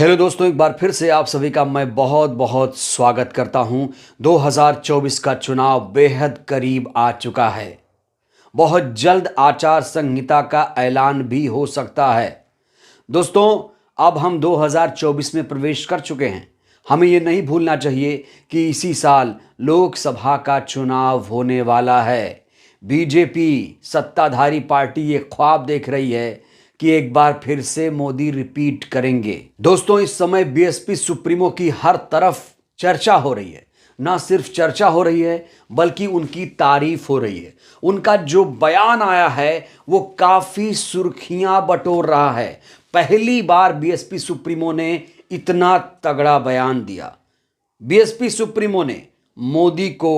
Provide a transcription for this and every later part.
Hello दोस्तों, एक बार फिर से आप सभी का मैं बहुत बहुत स्वागत करता हूं। 2024 का चुनाव बेहद करीब आ चुका है। बहुत जल्द आचार संहिता का ऐलान भी हो सकता है। दोस्तों, अब हम 2024 में प्रवेश कर चुके हैं। हमें ये नहीं भूलना चाहिए कि इसी साल लोकसभा का चुनाव होने वाला है। बीजेपी सत्ताधारी पार्टी ये ख्वाब देख रही है कि एक बार फिर से मोदी रिपीट करेंगे। दोस्तों, इस समय बीएसपी सुप्रीमो की हर तरफ चर्चा हो रही है। ना सिर्फ चर्चा हो रही है बल्कि उनकी तारीफ हो रही है। उनका जो बयान आया है वो काफी सुर्खियां बटोर रहा है। पहली बार बीएसपी सुप्रीमो ने इतना तगड़ा बयान दिया। बीएसपी सुप्रीमो ने मोदी को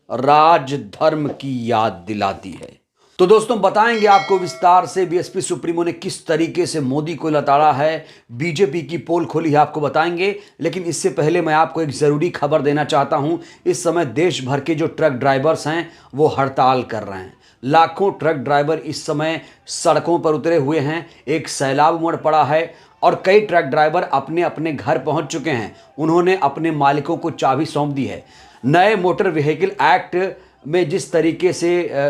राजधर्म की याद दिला दी है। तो दोस्तों, बताएंगे आपको विस्तार से बीएसपी सुप्रीमो ने किस तरीके से मोदी को लताड़ा है। बीजेपी की पोल खोली है, आपको बताएंगे। लेकिन इससे पहले मैं आपको एक जरूरी खबर देना चाहता हूं। इस समय देश भर के जो ट्रक ड्राइवर्स हैं वो हड़ताल कर रहे हैं। लाखों ट्रक ड्राइवर इस समय सड़कों पर उतरे हुए हैं। एक सैलाब उमड़ पड़ा है और कई ट्रक ड्राइवर अपने अपने घर पहुंच चुके हैं। उन्होंने अपने मालिकों को चाबी सौंप दी है। नए मोटर व्हीकल एक्ट में जिस तरीके से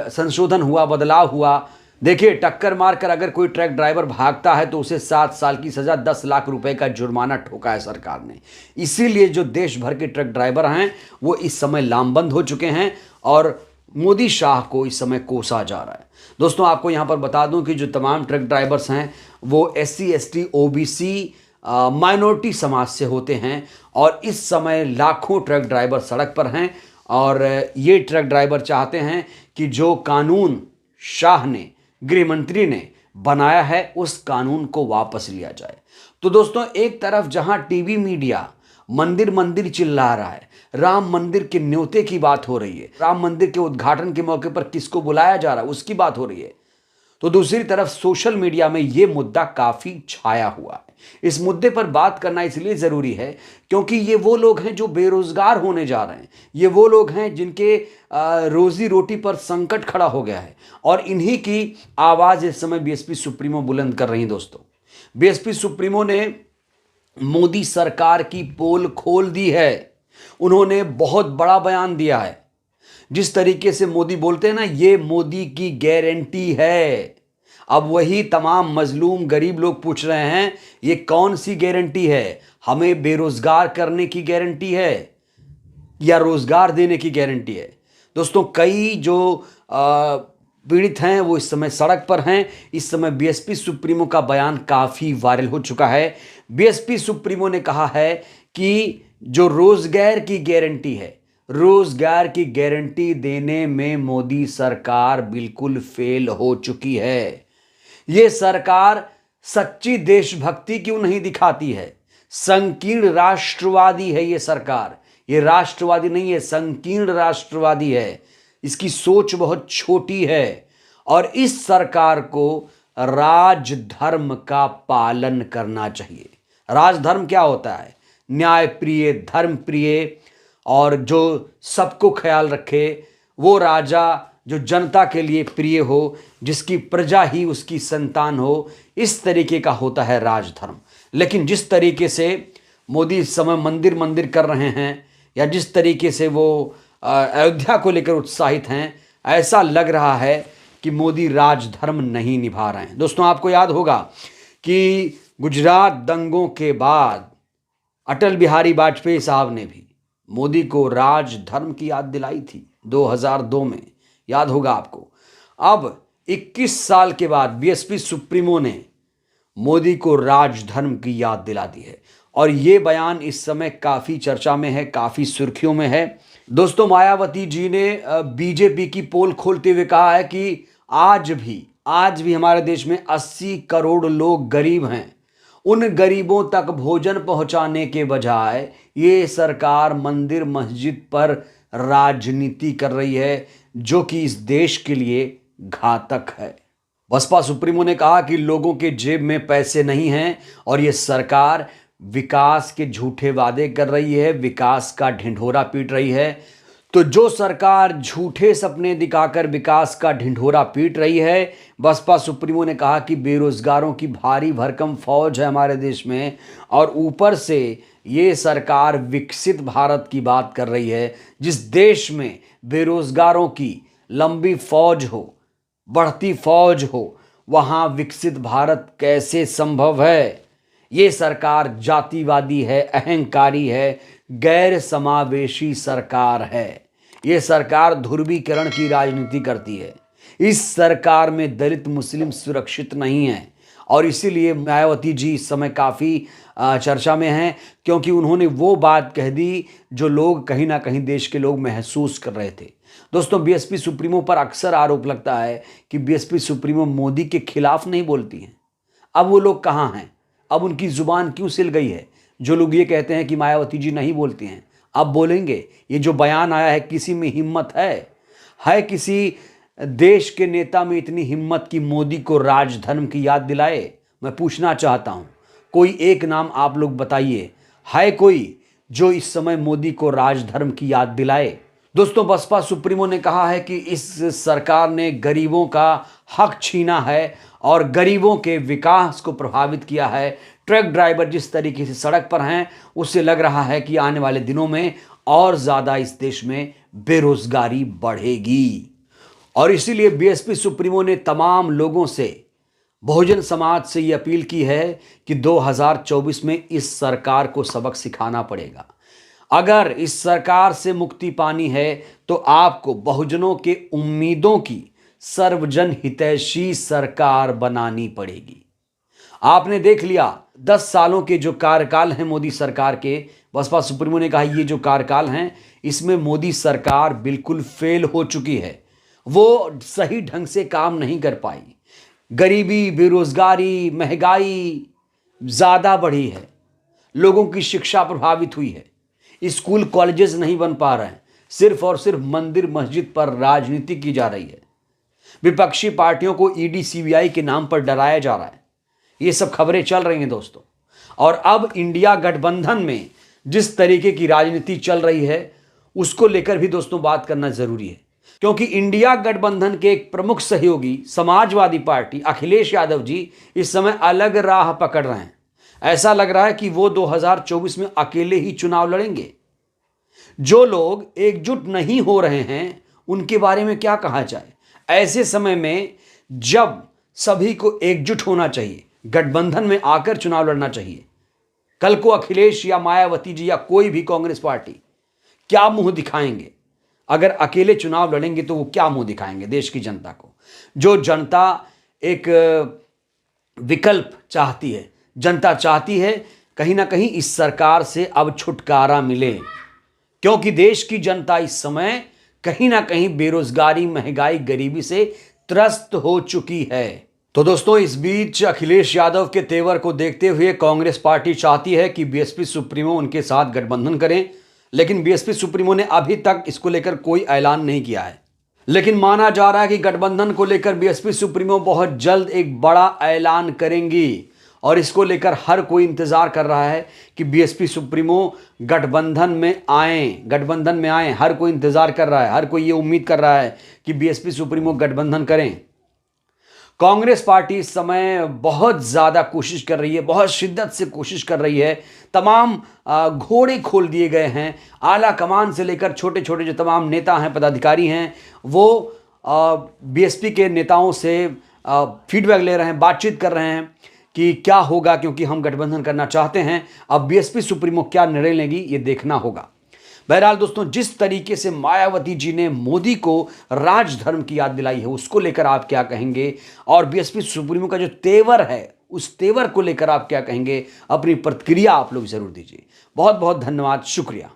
संशोधन हुआ, बदलाव हुआ, देखिए, टक्कर मारकर अगर कोई ट्रक ड्राइवर भागता है तो उसे 7 साल की सजा, 10 लाख रुपए का जुर्माना ठोका है सरकार ने। इसीलिए जो देश भर के ट्रक ड्राइवर हैं वो इस समय लामबंद हो चुके हैं और मोदी शाह को इस समय कोसा जा रहा है। दोस्तों, आपको यहां पर बता दूं कि जो तमाम ट्रक ड्राइवर्स हैं वो SC ST OBC माइनॉरिटी समाज से होते हैं और इस समय लाखों ट्रक ड्राइवर सड़क पर हैं और ये ट्रक ड्राइवर चाहते हैं कि जो कानून शाह ने, गृह मंत्री ने बनाया है उस कानून को वापस लिया जाए। तो दोस्तों, एक तरफ जहां टीवी मीडिया मंदिर मंदिर चिल्ला रहा है, राम मंदिर के न्योते की बात हो रही है, राम मंदिर के उद्घाटन के मौके पर किसको बुलाया जा रहा है उसकी बात हो रही है, तो दूसरी तरफ सोशल मीडिया में यह मुद्दा काफी छाया हुआ है। इस मुद्दे पर बात करना इसलिए जरूरी है क्योंकि ये वो लोग हैं जो बेरोजगार होने जा रहे हैं। ये वो लोग हैं जिनके रोजी रोटी पर संकट खड़ा हो गया है और इन्हीं की आवाज इस समय बीएसपी सुप्रीमो बुलंद कर रही है। दोस्तों, बीएसपी सुप्रीमो ने मोदी सरकार की पोल खोल दी है। उन्होंने बहुत बड़ा बयान दिया है। जिस तरीके से मोदी बोलते हैं ना, ये मोदी की गारंटी है। अब वही तमाम मजलूम गरीब लोग पूछ रहे हैं ये कौन सी गारंटी है? हमें बेरोजगार करने की गारंटी है या रोजगार देने की गारंटी है? दोस्तों, कई जो पीड़ित हैं वो इस समय सड़क पर हैं। इस समय बीएसपी सुप्रीमो का बयान काफी वायरल हो चुका है। बीएसपी सुप्रीमो ने कहा है कि जो रोजगार की गारंटी है, रोजगार की गारंटी देने में मोदी सरकार बिल्कुल फेल हो चुकी है। यह सरकार सच्ची देशभक्ति क्यों नहीं दिखाती है? संकीर्ण राष्ट्रवादी है ये सरकार। ये राष्ट्रवादी नहीं है, संकीर्ण राष्ट्रवादी है। इसकी सोच बहुत छोटी है और इस सरकार को राजधर्म का पालन करना चाहिए। राजधर्म क्या होता है? न्यायप्रिय, धर्मप्रिय और जो सबको ख्याल रखे, वो राजा जो जनता के लिए प्रिय हो, जिसकी प्रजा ही उसकी संतान हो, इस तरीके का होता है राजधर्म। लेकिन जिस तरीके से मोदी इस समय मंदिर मंदिर कर रहे हैं या जिस तरीके से वो अयोध्या को लेकर उत्साहित हैं, ऐसा लग रहा है कि मोदी राजधर्म नहीं निभा रहे हैं। दोस्तों, आपको याद होगा कि गुजरात दंगों के बाद अटल बिहारी वाजपेयी साहब ने भी मोदी को राजधर्म की याद दिलाई थी 2002 में, याद होगा आपको। अब 21 साल के बाद बीएसपी सुप्रीमो ने मोदी को राजधर्म की याद दिला दी है और ये बयान इस समय काफी चर्चा में है, काफी सुर्खियों में है। दोस्तों, मायावती जी ने बीजेपी की पोल खोलते हुए कहा है कि आज भी हमारे देश में 80 करोड़ लोग गरीब हैं। उन गरीबों तक भोजन पहुंचाने के बजाय ये सरकार मंदिर मस्जिद पर राजनीति कर रही है, जो कि इस देश के लिए घातक है। बसपा सुप्रीमो ने कहा कि लोगों के जेब में पैसे नहीं हैं और ये सरकार विकास के झूठे वादे कर रही है, विकास का ढिंढोरा पीट रही है। तो जो सरकार झूठे सपने दिखाकर विकास का ढिंढोरा पीट रही है, बसपा सुप्रीमो ने कहा कि बेरोजगारों की भारी भरकम फौज है हमारे देश में, और ऊपर से ये सरकार विकसित भारत की बात कर रही है। जिस देश में बेरोजगारों की लंबी फौज हो, बढ़ती फौज हो, वहाँ विकसित भारत कैसे संभव है? ये सरकार जातिवादी है, अहंकारी है, गैर समावेशी सरकार है। ये सरकार ध्रुवीकरण की राजनीति करती है। इस सरकार में दलित मुस्लिम सुरक्षित नहीं है, और इसीलिए मायावती जी इस समय काफ़ी चर्चा में हैं, क्योंकि उन्होंने वो बात कह दी जो लोग कहीं ना कहीं देश के लोग महसूस कर रहे थे। दोस्तों, बीएसपी सुप्रीमो पर अक्सर आरोप लगता है कि बीएसपी सुप्रीमो मोदी के खिलाफ नहीं बोलती हैं। अब वो लोग कहाँ हैं? अब उनकी जुबान क्यों सिल गई है? जो लोग ये कहते हैं कि मायावती जी नहीं बोलती हैं, अब बोलेंगे। ये जो बयान आया है, किसी में हिम्मत है किसी देश के नेता में इतनी हिम्मत कि मोदी को राजधर्म की याद दिलाए? मैं पूछना चाहता हूं, कोई एक नाम आप लोग बताइए, है कोई जो इस समय मोदी को राजधर्म की याद दिलाए? दोस्तों, बसपा सुप्रीमो ने कहा है कि इस सरकार ने गरीबों का हक छीना है और गरीबों के विकास को प्रभावित किया है। ट्रक ड्राइवर जिस तरीके से सड़क पर हैं, उससे लग रहा है कि आने वाले दिनों में और ज़्यादा इस देश में बेरोजगारी बढ़ेगी। और इसीलिए बीएसपी सुप्रीमो ने तमाम लोगों से, बहुजन समाज से ये अपील की है कि 2024 में इस सरकार को सबक सिखाना पड़ेगा। अगर इस सरकार से मुक्ति पानी है तो आपको बहुजनों के उम्मीदों की सर्वजन हितैषी सरकार बनानी पड़ेगी। आपने देख लिया 10 सालों के जो कार्यकाल हैं मोदी सरकार के, बसपा सुप्रीमो ने कहा ये जो कार्यकाल हैं इसमें मोदी सरकार बिल्कुल फेल हो चुकी है। वो सही ढंग से काम नहीं कर पाई। गरीबी, बेरोजगारी, महंगाई ज़्यादा बढ़ी है, लोगों की शिक्षा प्रभावित हुई है, स्कूल कॉलेजेस नहीं बन पा रहे हैं, सिर्फ और सिर्फ मंदिर मस्जिद पर राजनीति की जा रही है। विपक्षी पार्टियों को ईडी सीबीआई के नाम पर डराया जा रहा है। ये सब खबरें चल रही हैं दोस्तों। और अब इंडिया गठबंधन में जिस तरीके की राजनीति चल रही है उसको लेकर भी दोस्तों बात करना जरूरी है, क्योंकि इंडिया गठबंधन के एक प्रमुख सहयोगी समाजवादी पार्टी अखिलेश यादव जी इस समय अलग राह पकड़ रहे हैं। ऐसा लग रहा है कि वो 2024 में अकेले ही चुनाव लड़ेंगे। जो लोग एकजुट नहीं हो रहे हैं उनके बारे में क्या कहा जाए? ऐसे समय में जब सभी को एकजुट होना चाहिए, गठबंधन में आकर चुनाव लड़ना चाहिए, कल को अखिलेश या मायावती जी या कोई भी कांग्रेस पार्टी क्या मुंह दिखाएंगे? अगर अकेले चुनाव लड़ेंगे तो वो क्या मुंह दिखाएंगे देश की जनता को? जो जनता एक विकल्प चाहती है, जनता चाहती है कहीं ना कहीं इस सरकार से अब छुटकारा मिले, क्योंकि देश की जनता इस समय कहीं ना कहीं बेरोजगारी, महंगाई, गरीबी से त्रस्त हो चुकी है। तो दोस्तों, इस बीच अखिलेश यादव के तेवर को देखते हुए कांग्रेस पार्टी चाहती है कि बीएसपी सुप्रीमो उनके साथ गठबंधन करें, लेकिन बीएसपी सुप्रीमो ने अभी तक इसको लेकर कोई ऐलान नहीं किया है। लेकिन माना जा रहा है कि गठबंधन को लेकर बीएसपी सुप्रीमो बहुत जल्द एक बड़ा ऐलान करेंगी, और इसको लेकर हर कोई इंतजार कर रहा है कि बीएसपी सुप्रीमो गठबंधन में आए। हर कोई इंतजार कर रहा है, हर कोई ये उम्मीद कर रहा है कि बीएसपी सुप्रीमो गठबंधन करें। कांग्रेस पार्टी इस समय बहुत ज़्यादा कोशिश कर रही है, बहुत शिद्दत से कोशिश कर रही है। तमाम घोड़े खोल दिए गए हैं। आला कमान से लेकर छोटे छोटे जो तमाम नेता हैं, पदाधिकारी हैं, वो बीएसपी के नेताओं से फीडबैक ले रहे हैं, बातचीत कर रहे हैं कि क्या होगा, क्योंकि हम गठबंधन करना चाहते हैं। अब बीएसपी सुप्रीमो क्या निर्णय लेगी ये देखना होगा। बहरहाल दोस्तों, जिस तरीके से मायावती जी ने मोदी को राजधर्म की याद दिलाई है उसको लेकर आप क्या कहेंगे? और बीएसपी सुप्रीमो का जो तेवर है उस तेवर को लेकर आप क्या कहेंगे? अपनी प्रतिक्रिया आप लोग जरूर दीजिए। बहुत बहुत धन्यवाद, शुक्रिया।